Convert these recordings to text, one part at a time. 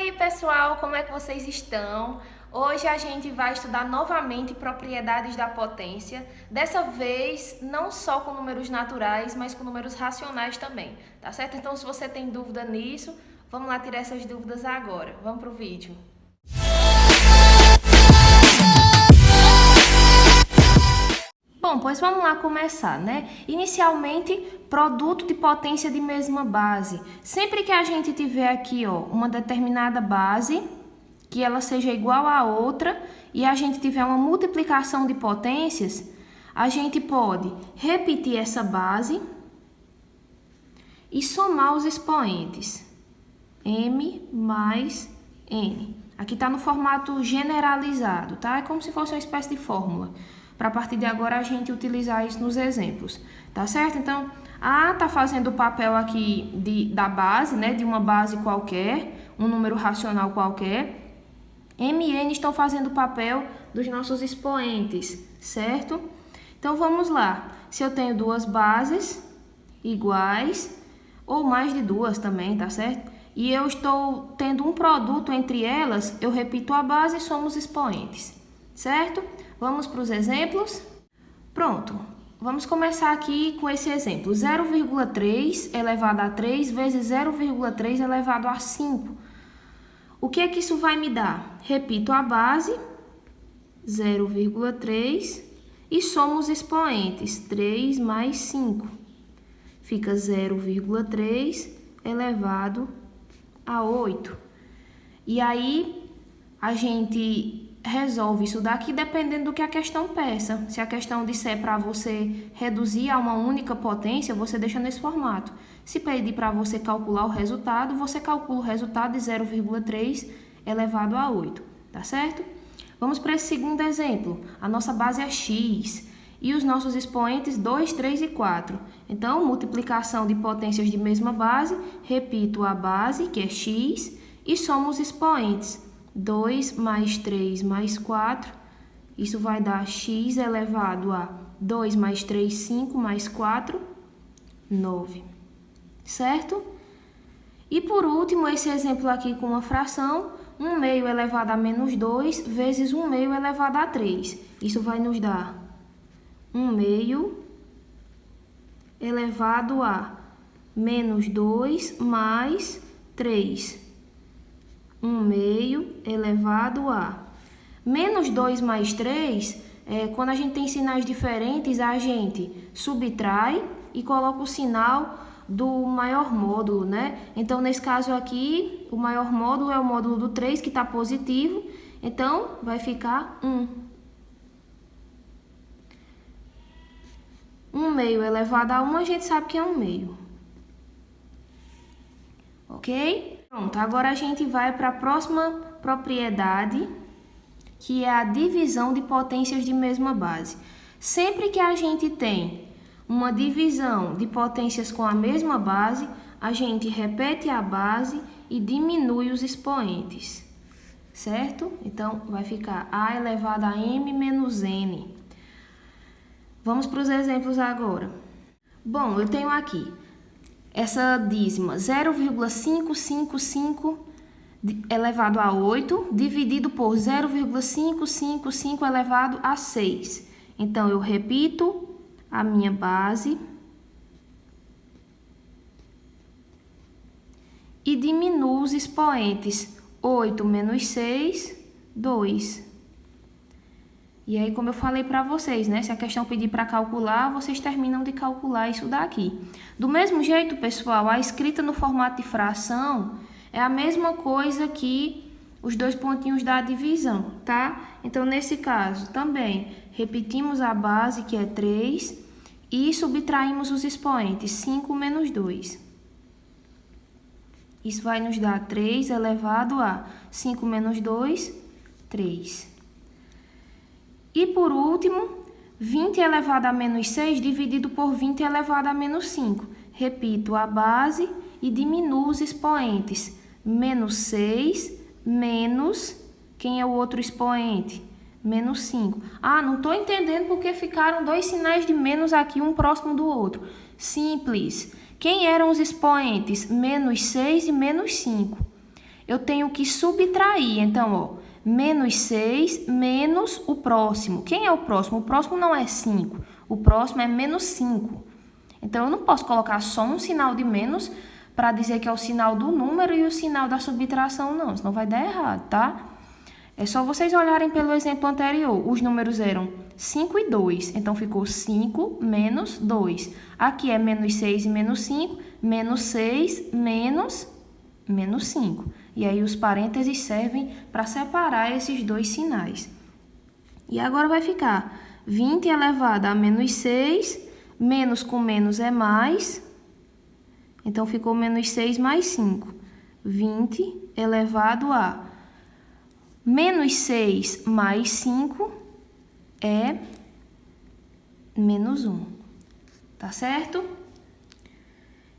aí, pessoal, como é que vocês estão? Hoje a gente vai estudar novamente propriedades da potência, dessa vez não só com números naturais, mas com números racionais também, tá certo? Então, se você tem dúvida nisso, vamos lá tirar essas dúvidas agora. Vamos pro vídeo. Bom, pois vamos lá começar, né? Inicialmente, produto de potência de mesma base. Sempre que a gente tiver aqui, ó, uma determinada base, que ela seja igual a outra, e a gente tiver uma multiplicação de potências, a gente pode repetir essa base e somar os expoentes. M mais N. Aqui está no formato generalizado, tá? É como se fosse uma espécie de fórmula. Para a partir de agora a gente utilizar isso nos exemplos, tá certo? Então, A está fazendo o papel aqui da base, né? De uma base qualquer, um número racional qualquer. M e N estão fazendo o papel dos nossos expoentes, certo? Então, vamos lá. Se eu tenho duas bases iguais, ou mais de duas também, tá certo? E eu estou tendo um produto entre elas, eu repito a base e somo os expoentes, certo? Vamos para os exemplos? Pronto, vamos começar aqui com esse exemplo. 0,3 elevado a 3 vezes 0,3 elevado a 5. O que é que isso vai me dar? Repito a base, 0,3, e somo os expoentes, 3 mais 5. Fica 0,3 elevado a 8. E aí, a gente resolve isso daqui dependendo do que a questão peça. Se a questão disser para você reduzir a uma única potência, você deixa nesse formato. Se pedir para você calcular o resultado, você calcula o resultado de 0,3 elevado a 8, tá certo? Vamos para esse segundo exemplo. A nossa base é x e os nossos expoentes 2, 3 e 4. Então, multiplicação de potências de mesma base, repito a base, que é x, e somo os expoentes. 2 mais 3 mais 4, isso vai dar x elevado a 2 mais 3, 5, mais 4, 9, certo? E por último, esse exemplo aqui com uma fração, 1 meio elevado a menos 2 vezes 1 meio elevado a 3. Isso vai nos dar 1 meio elevado a menos 2 mais 3. 1 meio elevado a menos 2 mais 3, quando a gente tem sinais diferentes, a gente subtrai e coloca o sinal do maior módulo, né? Então, nesse caso aqui, o maior módulo é o módulo do 3, que está positivo, então vai ficar 1. 1 meio elevado a 1, a gente sabe que é 1 meio. Ok? Pronto, agora a gente vai para a próxima propriedade, que é a divisão de potências de mesma base. Sempre que a gente tem uma divisão de potências com a mesma base, a gente repete a base e diminui os expoentes, certo? Então, vai ficar A elevado a M menos N. Vamos para os exemplos agora. Bom, eu tenho aqui essa dízima 0,555 elevado a 8 dividido por 0,555 elevado a 6. Então, eu repito a minha base e diminuo os expoentes. 8 menos 6, 2. E aí, como eu falei para vocês, né? Se a questão pedir para calcular, vocês terminam de calcular isso daqui. Do mesmo jeito, pessoal, a escrita no formato de fração é a mesma coisa que os dois pontinhos da divisão, tá? Então, nesse caso, também repetimos a base, que é 3, e subtraímos os expoentes, 5 menos 2. Isso vai nos dar 3 elevado a 5 menos 2, 3. E por último, 20 elevado a menos 6 dividido por 20 elevado a menos 5. Repito a base e diminuo os expoentes. Menos 6 menos, quem é o outro expoente? Menos 5. Ah, não estou entendendo porque ficaram dois sinais de menos aqui, um próximo do outro. Simples. Quem eram os expoentes? Menos 6 e menos 5. eu tenho que subtrair. Então, ó, menos 6 menos o próximo. Quem é o próximo? O próximo não é 5. O próximo é menos 5. Então, eu não posso colocar só um sinal de menos para dizer que é o sinal do número e o sinal da subtração, não. Senão vai dar errado, tá? É só vocês olharem pelo exemplo anterior. Os números eram 5 e 2. Então, ficou 5 menos 2. Aqui é menos 6 e menos 5. Menos 6 menos 5. E aí, os parênteses servem para separar esses dois sinais. E agora vai ficar 20 elevado a menos 6. Menos com menos é mais. Então, ficou menos 6 mais 5. 20 elevado a menos 6 mais 5 é menos 1. Tá certo?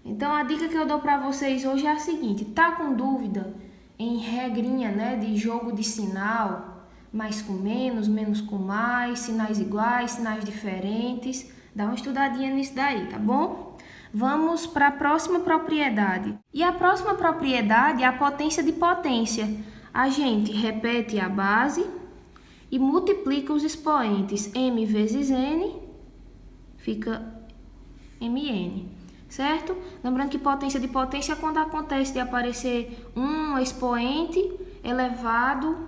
Então, a dica que eu dou para vocês hoje é a seguinte. Tá com dúvida em regrinha, né, de jogo de sinal? Mais com menos, menos com mais, sinais iguais, sinais diferentes. Dá uma estudadinha nisso daí, tá bom? Vamos para a próxima propriedade. E a próxima propriedade é a potência de potência. A gente repete a base e multiplica os expoentes. M vezes N fica Mn, certo? Lembrando que potência de potência é quando acontece de aparecer um expoente elevado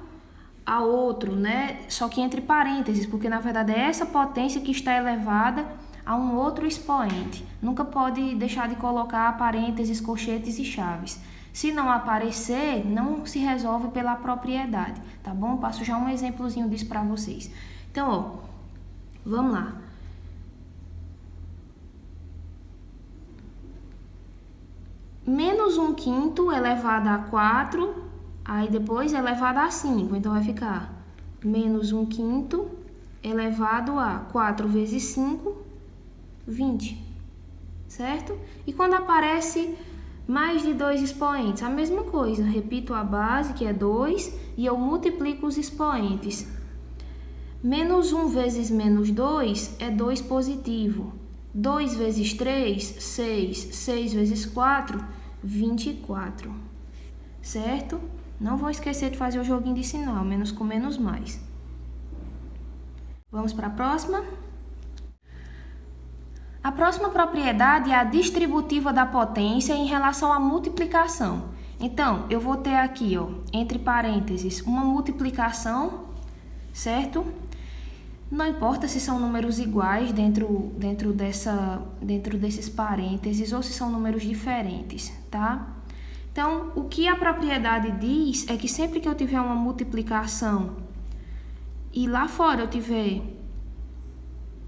a outro, né? Só que entre parênteses, porque na verdade é essa potência que está elevada a um outro expoente. Nunca pode deixar de colocar parênteses, colchetes e chaves. Se não aparecer, não se resolve pela propriedade, tá bom? Passo já um exemplozinho disso para vocês. Então, ó, vamos lá. Menos 1/5 elevado a 4, aí depois elevado a 5. Então, vai ficar menos 1/5 elevado a 4 vezes 5, 20, certo? E quando aparece mais de dois expoentes, a mesma coisa, repito a base, que é 2, e eu multiplico os expoentes. Menos 1 vezes menos 2 é 2 positivo. 2 vezes 3, 6. 6 vezes 4, 24. Certo? Não vou esquecer de fazer o joguinho de sinal, menos com menos mais. Vamos para a próxima? A próxima propriedade é a distributiva da potência em relação à multiplicação. Então, eu vou ter aqui, ó, entre parênteses, uma multiplicação, certo? Não importa se são números iguais dentro desses parênteses ou se são números diferentes, tá? Então, o que a propriedade diz é que sempre que eu tiver uma multiplicação e lá fora eu tiver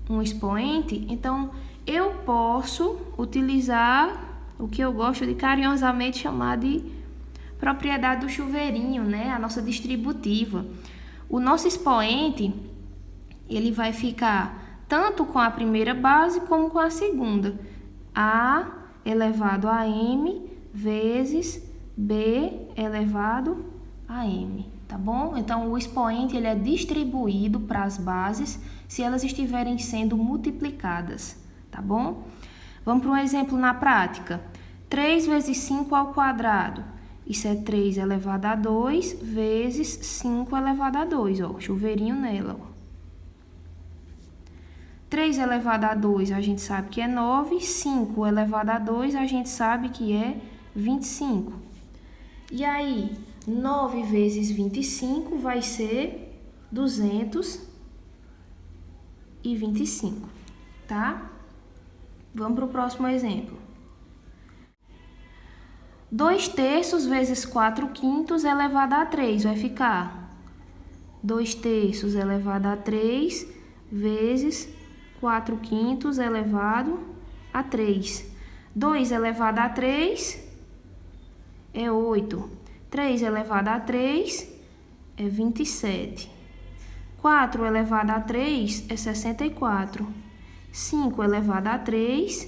um expoente, então eu posso utilizar o que eu gosto de carinhosamente chamar de propriedade do chuveirinho, né? A nossa distributiva. O nosso expoente, ele vai ficar tanto com a primeira base como com a segunda. A elevado a M vezes B elevado a M, tá bom? Então, o expoente ele é distribuído para as bases se elas estiverem sendo multiplicadas. Tá bom? Vamos para um exemplo na prática. 3 vezes 5 ao quadrado. Isso é 3 elevado a 2 vezes 5 elevado a 2. Ó, chuveirinho nela. Ó. 3 elevado a 2 a gente sabe que é 9. 5 elevado a 2 a gente sabe que é 25. E aí, 9 vezes 25 vai ser 225. Tá? Vamos para o próximo exemplo. 2/3 vezes 4/5 elevado a 3. Vai ficar 2/3 elevado a 3 vezes 4/5 elevado a 3. 2 elevado a 3 é 8. 3 elevado a 3 é 27. 4 elevado a 3 é 64. 5 elevado a 3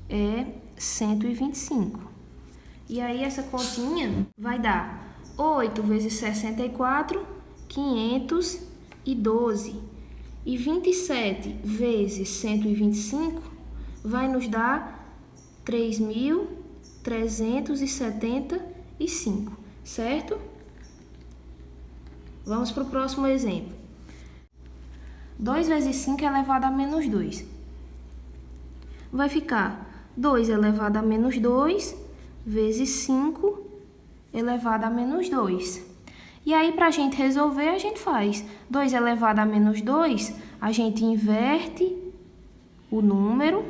é 125. E aí, essa continha vai dar 8 vezes 64, 512. E 27 vezes 125 vai nos dar 3.375. certo? Vamos para o próximo exemplo. 2 vezes 5 elevado a menos 2. Vai ficar 2 elevado a menos 2 vezes 5 elevado a menos 2. E aí, para a gente resolver, a gente faz 2 elevado a menos 2, a gente inverte o número,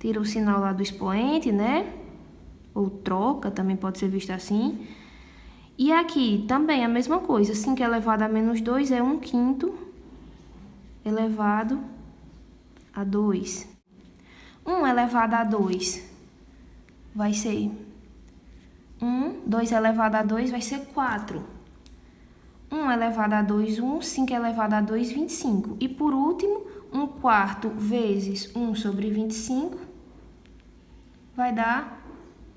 tira o sinal lá do expoente, né? Ou troca, também pode ser visto assim. E aqui também a mesma coisa, 5 elevado a menos 2 é 1/5 elevado a 2. 1 elevado a 2 vai ser 1, 2 elevado a 2 vai ser 4. 1 elevado a 2, 1, 5 elevado a 2, 25. E por último, 1/4 vezes 1 sobre 25 vai dar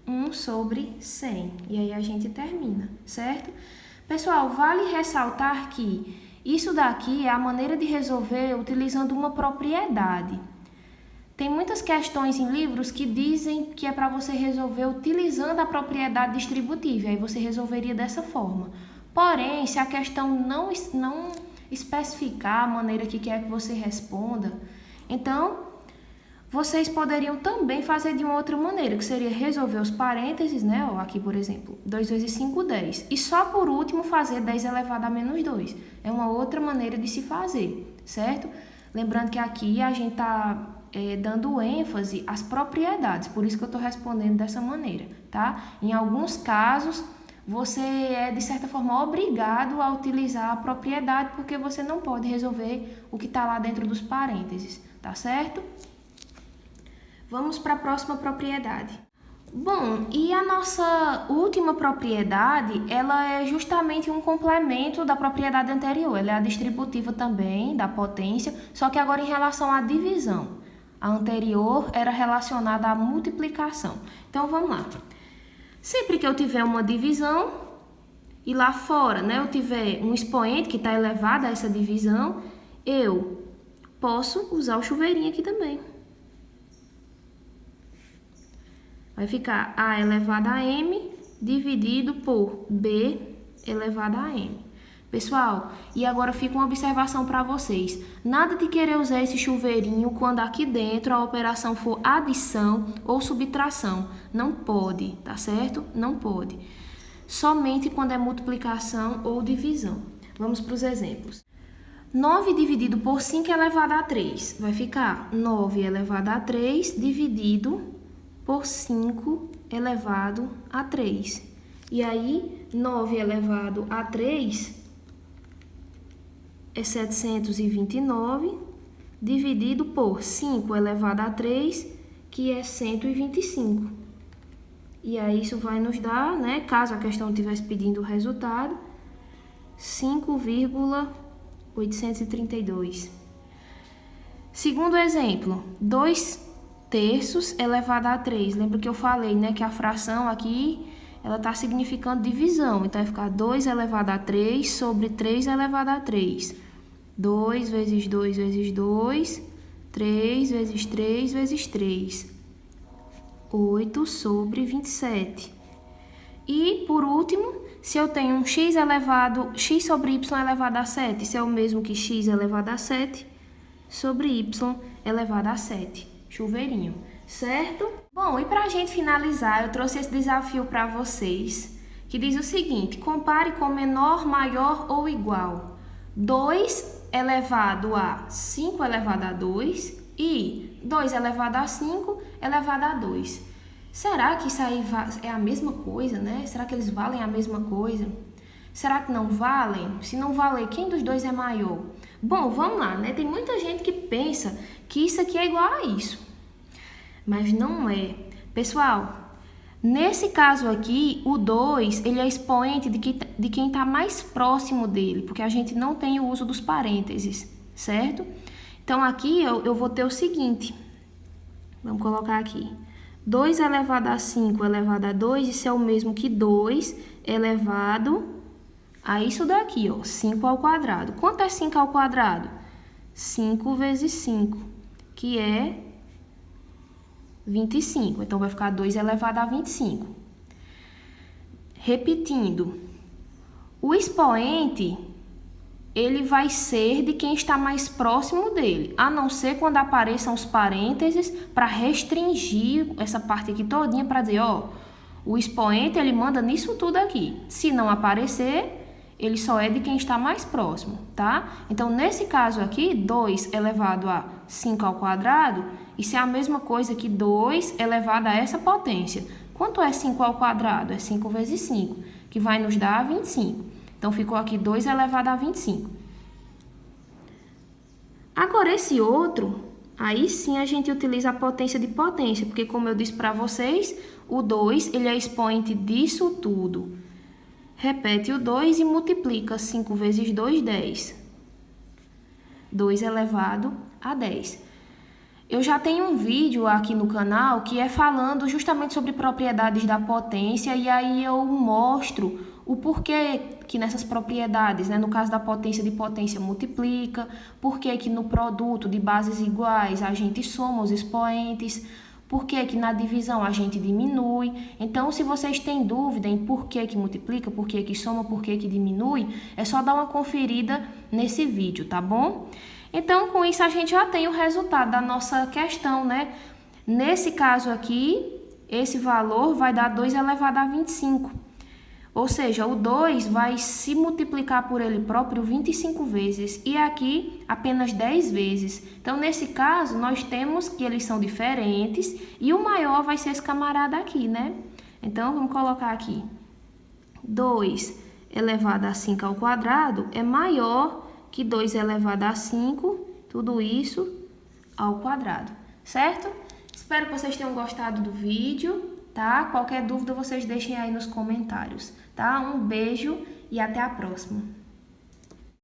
1 sobre 100. E aí a gente termina, certo? Pessoal, vale ressaltar que isso daqui é a maneira de resolver utilizando uma propriedade. Tem muitas questões em livros que dizem que é para você resolver utilizando a propriedade distributiva, aí você resolveria dessa forma. Porém, se a questão não especificar a maneira que quer que você responda, então vocês poderiam também fazer de uma outra maneira, que seria resolver os parênteses, né? Ó, aqui, por exemplo, 2 vezes 5, 10. E só por último fazer 10 elevado a menos 2. É uma outra maneira de se fazer, certo? Lembrando que aqui a gente está dando ênfase às propriedades, por isso que eu estou respondendo dessa maneira, tá? Em alguns casos, você é, de certa forma, obrigado a utilizar a propriedade, porque você não pode resolver o que está lá dentro dos parênteses, tá certo? Vamos para a próxima propriedade. Bom, e a nossa última propriedade, ela é justamente um complemento da propriedade anterior. Ela é a distributiva também, da potência, só que agora em relação à divisão. A anterior era relacionada à multiplicação. Então, vamos lá. Sempre que eu tiver uma divisão e lá fora, né, eu tiver um expoente que está elevado a essa divisão, eu posso usar o chuveirinho aqui também. Vai ficar A elevado a M dividido por B elevado a M. Pessoal, e agora fica uma observação para vocês. Nada de querer usar esse chuveirinho quando aqui dentro a operação for adição ou subtração. Não pode, tá certo? Não pode. Somente quando é multiplicação ou divisão. Vamos para os exemplos. 9 dividido por 5 elevado a 3. Vai ficar 9 elevado a 3 dividido por 5 elevado a 3. E aí, 9 elevado a 3 é 729, dividido por 5 elevado a 3, que é 125. E aí, isso vai nos dar, né, caso a questão estivesse pedindo o resultado, 5,832. Segundo exemplo, 2/3 elevado a 3. Lembra que eu falei, né, que a fração aqui, ela está significando divisão. Então, vai ficar 2 elevado a 3 sobre 3 elevado a 3. 2 vezes 2 vezes 2, 3 vezes 3 vezes 3. 8 sobre 27. E, por último, se eu tenho um x sobre y elevado a 7, isso é o mesmo que x elevado a 7 sobre y elevado a 7. Chuveirinho, certo? Bom, e para a gente finalizar, eu trouxe esse desafio para vocês, que diz o seguinte: compare com menor, maior ou igual 2 elevado a 5 elevado a 2 e 2 elevado a 5 elevado a 2. Será que isso aí é a mesma coisa, né? Será que eles valem a mesma coisa? Será que não valem? Se não valer, quem dos dois é maior? Bom, vamos lá, né? Tem muita gente que pensa que isso aqui é igual a isso, mas não é. Pessoal, nesse caso aqui, o 2, ele é expoente de quem está mais próximo dele, porque a gente não tem o uso dos parênteses, certo? Então, aqui eu vou ter o seguinte, vamos colocar aqui, 2 elevado a 5 elevado a 2, isso é o mesmo que 2 elevado a isso daqui, ó, 5 ao quadrado. Quanto é 5 ao quadrado? 5 vezes 5, que é 25. Então, vai ficar 2 elevado a 25. Repetindo, o expoente, ele vai ser de quem está mais próximo dele, a não ser quando apareçam os parênteses para restringir essa parte aqui todinha para dizer, ó, o expoente ele manda nisso tudo aqui. Se não aparecer, ele só é de quem está mais próximo, tá? Então, nesse caso aqui, 2 elevado a 5 ao quadrado, isso é a mesma coisa que 2 elevado a essa potência. Quanto é 5 ao quadrado? É 5 vezes 5, que vai nos dar 25. Então, ficou aqui 2 elevado a 25. Agora, esse outro, aí sim a gente utiliza a potência de potência, porque como eu disse para vocês, o 2, ele é expoente disso tudo. Repete o 2 e multiplica 5 vezes 2, 10. 2 elevado a 10. Eu já tenho um vídeo aqui no canal que é falando justamente sobre propriedades da potência e aí eu mostro o porquê que nessas propriedades, né, no caso da potência de potência multiplica, porquê que no produto de bases iguais a gente soma os expoentes, porquê que na divisão a gente diminui. Então, se vocês têm dúvida em porquê que multiplica, porquê que soma, porquê que diminui, é só dar uma conferida nesse vídeo, tá bom? Então, com isso a gente já tem o resultado da nossa questão, né? Nesse caso aqui, esse valor vai dar 2 elevado a 25. Ou seja, o 2 vai se multiplicar por ele próprio 25 vezes e aqui apenas 10 vezes. Então, nesse caso, nós temos que eles são diferentes e o maior vai ser esse camarada aqui, né? Então, vamos colocar aqui. 2 elevado a 5 ao quadrado é maior que 2 elevado a 5, tudo isso ao quadrado, certo? Espero que vocês tenham gostado do vídeo, tá? Qualquer dúvida vocês deixem aí nos comentários, tá? Um beijo e até a próxima.